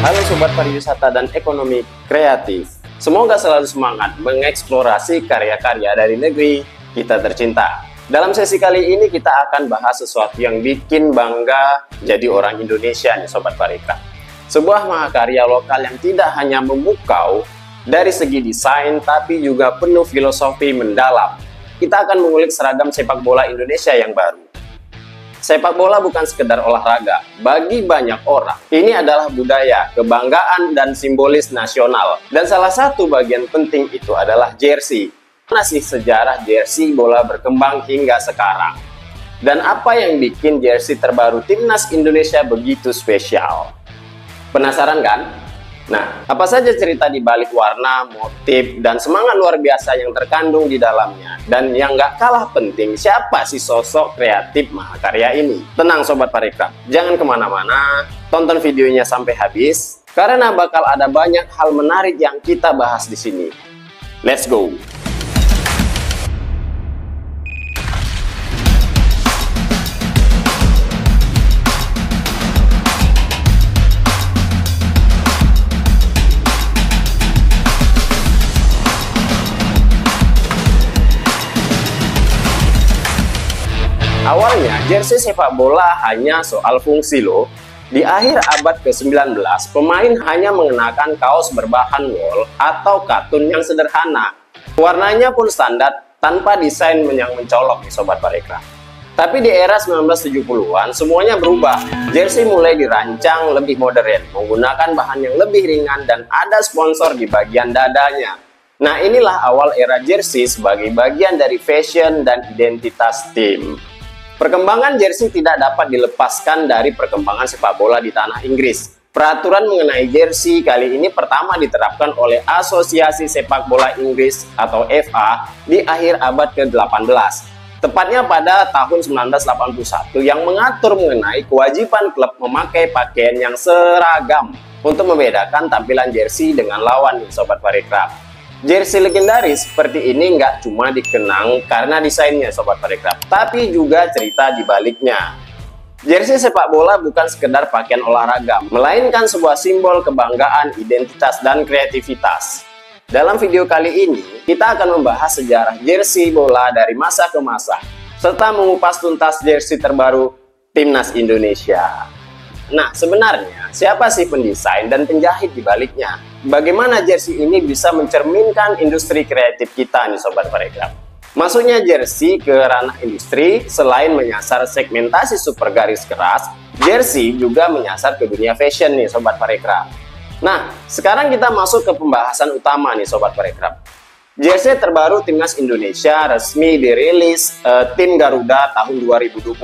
Halo Sobat Pariwisata dan Ekonomi Kreatif. Semoga selalu semangat mengeksplorasi karya-karya dari negeri kita tercinta. Dalam sesi kali ini kita akan bahas sesuatu yang bikin bangga jadi orang Indonesia nih Sobat Parikraf. Sebuah mahakarya lokal yang tidak hanya memukau dari segi desain tapi juga penuh filosofi mendalam. Kita akan mengulik seragam sepak bola Indonesia yang baru. Sepak bola bukan sekedar olahraga. Bagi banyak orang, ini adalah budaya, kebanggaan, dan simbolis nasional. Dan salah satu bagian penting itu adalah jersey. Mana sih sejarah jersey bola berkembang hingga sekarang? Dan apa yang bikin jersey terbaru Timnas Indonesia begitu spesial? Penasaran kan? Nah, apa saja cerita di balik warna, motif, dan semangat luar biasa yang terkandung di dalamnya? Dan yang gak kalah penting, siapa sih sosok kreatif mahakarya ini? Tenang Sobat Parikraf, jangan kemana-mana, tonton videonya sampai habis, karena bakal ada banyak hal menarik yang kita bahas di sini. Let's go! Awalnya, jersey sepak bola hanya soal fungsi loh. Di akhir abad ke-19, pemain hanya mengenakan kaos berbahan wol atau katun yang sederhana. Warnanya pun standar tanpa desain yang mencolok nih Sobat Parikraf. Tapi di era 1970-an, semuanya berubah. Jersey mulai dirancang lebih modern, menggunakan bahan yang lebih ringan dan ada sponsor di bagian dadanya. Nah, inilah awal era jersey sebagai bagian dari fashion dan identitas tim. Perkembangan jersey tidak dapat dilepaskan dari perkembangan sepak bola di tanah Inggris. Peraturan mengenai jersey kali ini pertama diterapkan oleh Asosiasi Sepak Bola Inggris atau FA di akhir abad ke-18. Tepatnya pada tahun 1981 yang mengatur mengenai kewajiban klub memakai pakaian yang seragam untuk membedakan tampilan jersey dengan lawan nih Sobat Parikraf. Jersey legendaris seperti ini nggak cuma dikenang karena desainnya Sobat Parikraf, tapi juga cerita di baliknya. Jersey sepak bola bukan sekedar pakaian olahraga, melainkan sebuah simbol kebanggaan, identitas, dan kreativitas. Dalam video kali ini, kita akan membahas sejarah jersey bola dari masa ke masa, serta mengupas tuntas jersey terbaru Timnas Indonesia. Nah, sebenarnya siapa sih pendesain dan penjahit di baliknya? Bagaimana jersey ini bisa mencerminkan industri kreatif kita nih Sobat Parikraf? Masuknya jersey ke ranah industri, selain menyasar segmentasi super garis keras, jersey juga menyasar ke dunia fashion nih Sobat Parikraf. Nah, sekarang kita masuk ke pembahasan utama nih Sobat Parikraf. Jersey terbaru Timnas Indonesia resmi dirilis tim Garuda tahun 2025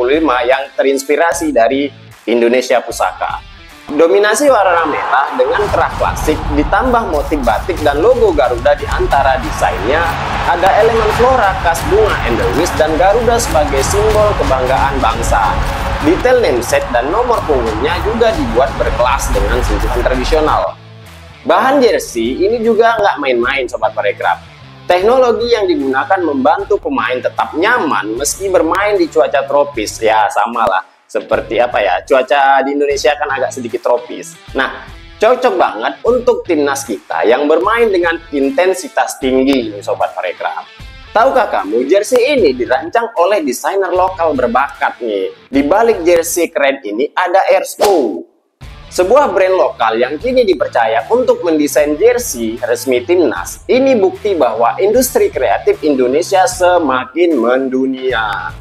yang terinspirasi dari Indonesia Pusaka. Dominasi warna merah dengan kerah klasik ditambah motif batik dan logo Garuda di antara desainnya. Ada elemen flora khas bunga Edelweiss dan Garuda sebagai simbol kebanggaan bangsa. Detail nameset dan nomor punggungnya juga dibuat berkelas dengan sentuhan tradisional. Bahan jersey ini juga nggak main-main Sobat Parikraf. Teknologi yang digunakan membantu pemain tetap nyaman meski bermain di cuaca tropis. Ya samalah. Seperti apa ya, cuaca di Indonesia kan agak sedikit tropis. Nah, cocok banget untuk timnas kita yang bermain dengan intensitas tinggi nih Sobat Parikraf. Tahukah kamu, jersey ini dirancang oleh desainer lokal berbakat nih. Di balik jersey keren ini ada Erspo, sebuah brand lokal yang kini dipercaya untuk mendesain jersey resmi timnas. Ini bukti bahwa industri kreatif Indonesia semakin mendunia.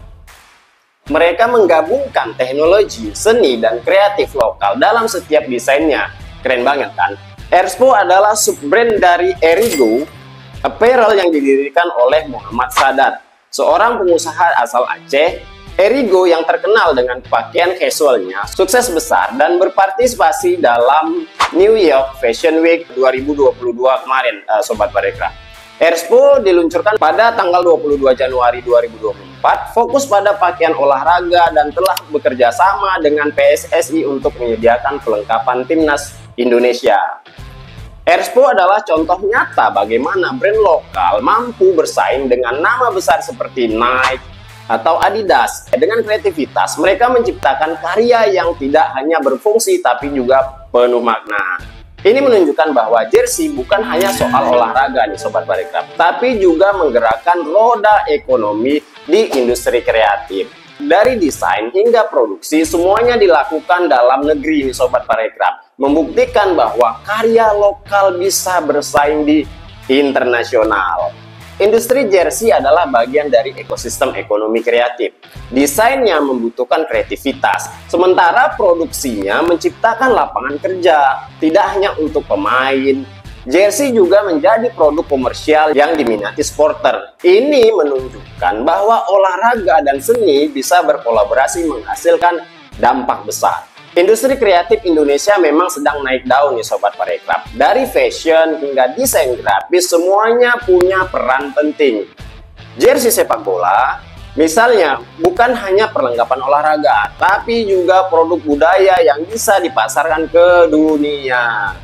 Mereka menggabungkan teknologi, seni, dan kreatif lokal dalam setiap desainnya. Keren banget kan? Erspo adalah sub-brand dari Erigo Apparel yang didirikan oleh Muhammad Sadat, seorang pengusaha asal Aceh. Erigo yang terkenal dengan pakaian casualnya, sukses besar dan berpartisipasi dalam New York Fashion Week 2022 kemarin, Sobat Parikraf. Erspo diluncurkan pada tanggal 22 Januari 2024, fokus pada pakaian olahraga dan telah bekerja sama dengan PSSI untuk menyediakan pelengkapan timnas Indonesia. Erspo adalah contoh nyata bagaimana brand lokal mampu bersaing dengan nama besar seperti Nike atau Adidas. Dengan kreativitas, mereka menciptakan karya yang tidak hanya berfungsi tapi juga penuh makna. Ini menunjukkan bahwa jersey bukan hanya soal olahraga nih Sobat Parekraf, tapi juga menggerakkan roda ekonomi di industri kreatif. Dari desain hingga produksi, semuanya dilakukan dalam negeri nih Sobat Parekraf, membuktikan bahwa karya lokal bisa bersaing di internasional. Industri jersey adalah bagian dari ekosistem ekonomi kreatif. Desainnya membutuhkan kreativitas, sementara produksinya menciptakan lapangan kerja. Tidak hanya untuk pemain, jersey juga menjadi produk komersial yang diminati supporter. Ini menunjukkan bahwa olahraga dan seni bisa berkolaborasi menghasilkan dampak besar. Industri kreatif Indonesia memang sedang naik daun nih Sobat Parekraf. Dari fashion hingga desain grafis, semuanya punya peran penting. Jersey sepak bola, misalnya, bukan hanya perlengkapan olahraga, tapi juga produk budaya yang bisa dipasarkan ke dunia.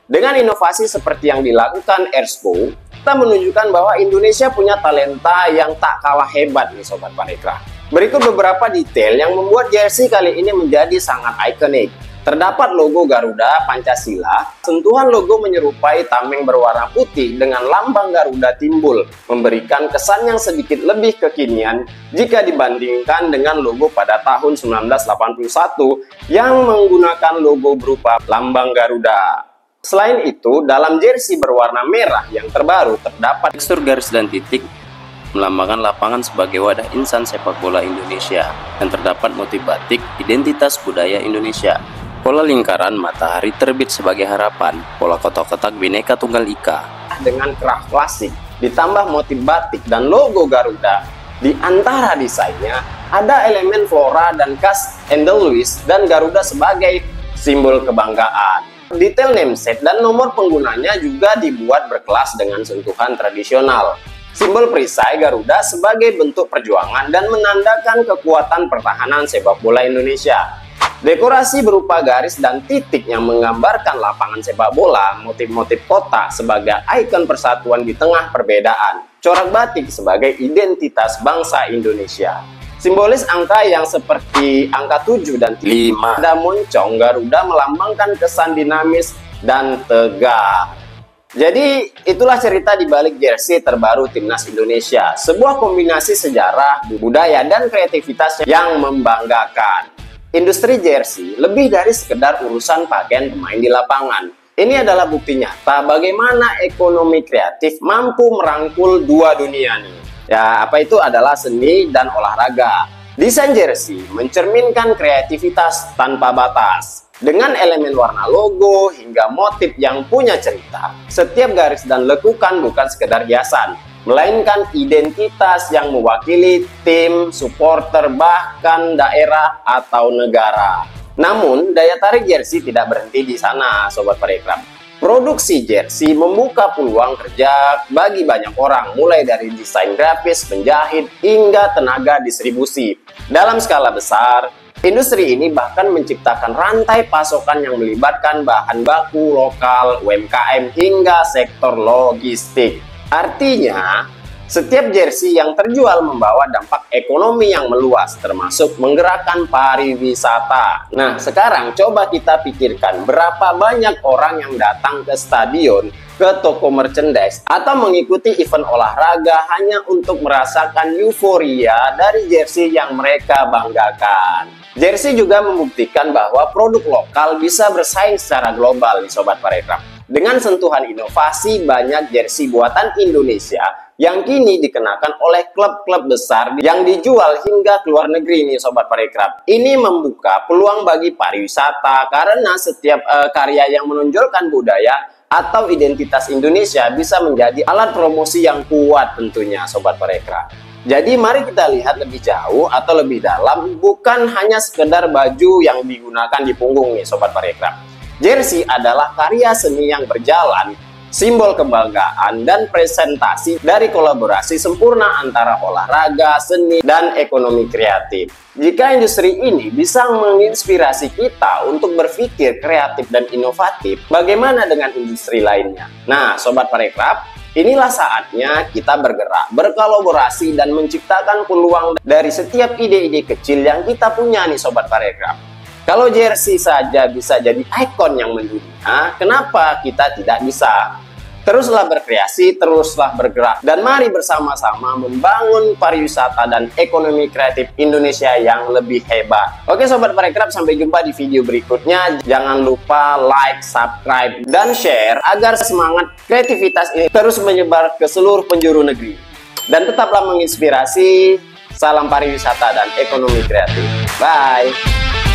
Dengan inovasi seperti yang dilakukan Erspo, kita menunjukkan bahwa Indonesia punya talenta yang tak kalah hebat nih Sobat Parekraf. Berikut beberapa detail yang membuat jersey kali ini menjadi sangat ikonik. Terdapat logo Garuda Pancasila, sentuhan logo menyerupai tameng berwarna putih dengan lambang Garuda timbul, memberikan kesan yang sedikit lebih kekinian jika dibandingkan dengan logo pada tahun 1981 yang menggunakan logo berupa lambang Garuda. Selain itu, dalam jersey berwarna merah yang terbaru terdapat tekstur garis dan titik, melambangkan lapangan sebagai wadah insan sepak bola Indonesia, dan terdapat motif batik identitas budaya Indonesia. Pola lingkaran matahari terbit sebagai harapan, pola kotak-kotak Bhinneka Tunggal Ika dengan kerah klasik ditambah motif batik dan logo Garuda. Di antara desainnya ada elemen flora dan khas Andalusia dan Garuda sebagai simbol kebanggaan. Detail nameset dan nomor penggunanya juga dibuat berkelas dengan sentuhan tradisional. Simbol perisai Garuda sebagai bentuk perjuangan dan menandakan kekuatan pertahanan sepak bola Indonesia. Dekorasi berupa garis dan titik yang menggambarkan lapangan sepak bola, motif-motif kotak sebagai ikon persatuan di tengah perbedaan, corak batik sebagai identitas bangsa Indonesia. Simbolis angka yang seperti angka 7 dan 5 dan moncong Garuda melambangkan kesan dinamis dan tegar. Jadi itulah cerita di balik jersey terbaru Timnas Indonesia, sebuah kombinasi sejarah, budaya, dan kreativitas yang membanggakan. Industri jersey lebih dari sekedar urusan pakaian pemain di lapangan. Ini adalah bukti nyata bagaimana ekonomi kreatif mampu merangkul dua dunia nih. Ya, apa itu adalah seni dan olahraga. Desain jersey mencerminkan kreativitas tanpa batas. Dengan elemen warna logo hingga motif yang punya cerita, setiap garis dan lekukan bukan sekedar hiasan, melainkan identitas yang mewakili tim, supporter, bahkan daerah atau negara. Namun, daya tarik jersey tidak berhenti di sana, Sobat Parekraf. Produksi jersey membuka peluang kerja bagi banyak orang, mulai dari desain grafis, penjahit, hingga tenaga distribusi. Dalam skala besar, industri ini bahkan menciptakan rantai pasokan yang melibatkan bahan baku lokal, UMKM, hingga sektor logistik. Artinya, setiap jersey yang terjual membawa dampak ekonomi yang meluas, termasuk menggerakkan pariwisata. Nah, sekarang coba kita pikirkan berapa banyak orang yang datang ke stadion, ke toko merchandise, atau mengikuti event olahraga hanya untuk merasakan euforia dari jersey yang mereka banggakan. Jersey juga membuktikan bahwa produk lokal bisa bersaing secara global nih Sobat Parekraf. Dengan sentuhan inovasi, banyak jersey buatan Indonesia yang kini dikenakan oleh klub-klub besar yang dijual hingga ke luar negeri nih Sobat Parekraf. Ini membuka peluang bagi pariwisata karena setiap karya yang menonjolkan budaya atau identitas Indonesia bisa menjadi alat promosi yang kuat tentunya Sobat Parekraf. Jadi mari kita lihat lebih jauh atau lebih dalam, bukan hanya sekedar baju yang digunakan di punggung nih Sobat Parekraf. Jersey adalah karya seni yang berjalan, simbol kebanggaan dan presentasi dari kolaborasi sempurna antara olahraga, seni, dan ekonomi kreatif. Jika industri ini bisa menginspirasi kita untuk berpikir kreatif dan inovatif, bagaimana dengan industri lainnya? Nah, Sobat Parekraf, inilah saatnya kita bergerak, berkolaborasi, dan menciptakan peluang dari setiap ide-ide kecil yang kita punya nih Sobat Parekraf. Kalau jersey saja bisa jadi ikon yang mendunia, kenapa kita tidak bisa? Teruslah berkreasi, teruslah bergerak, dan mari bersama-sama membangun pariwisata dan ekonomi kreatif Indonesia yang lebih hebat. Oke Sobat Parekraf, sampai jumpa di video berikutnya. Jangan lupa like, subscribe, dan share agar semangat kreativitas ini terus menyebar ke seluruh penjuru negeri. Dan tetaplah menginspirasi. Salam pariwisata dan ekonomi kreatif. Bye!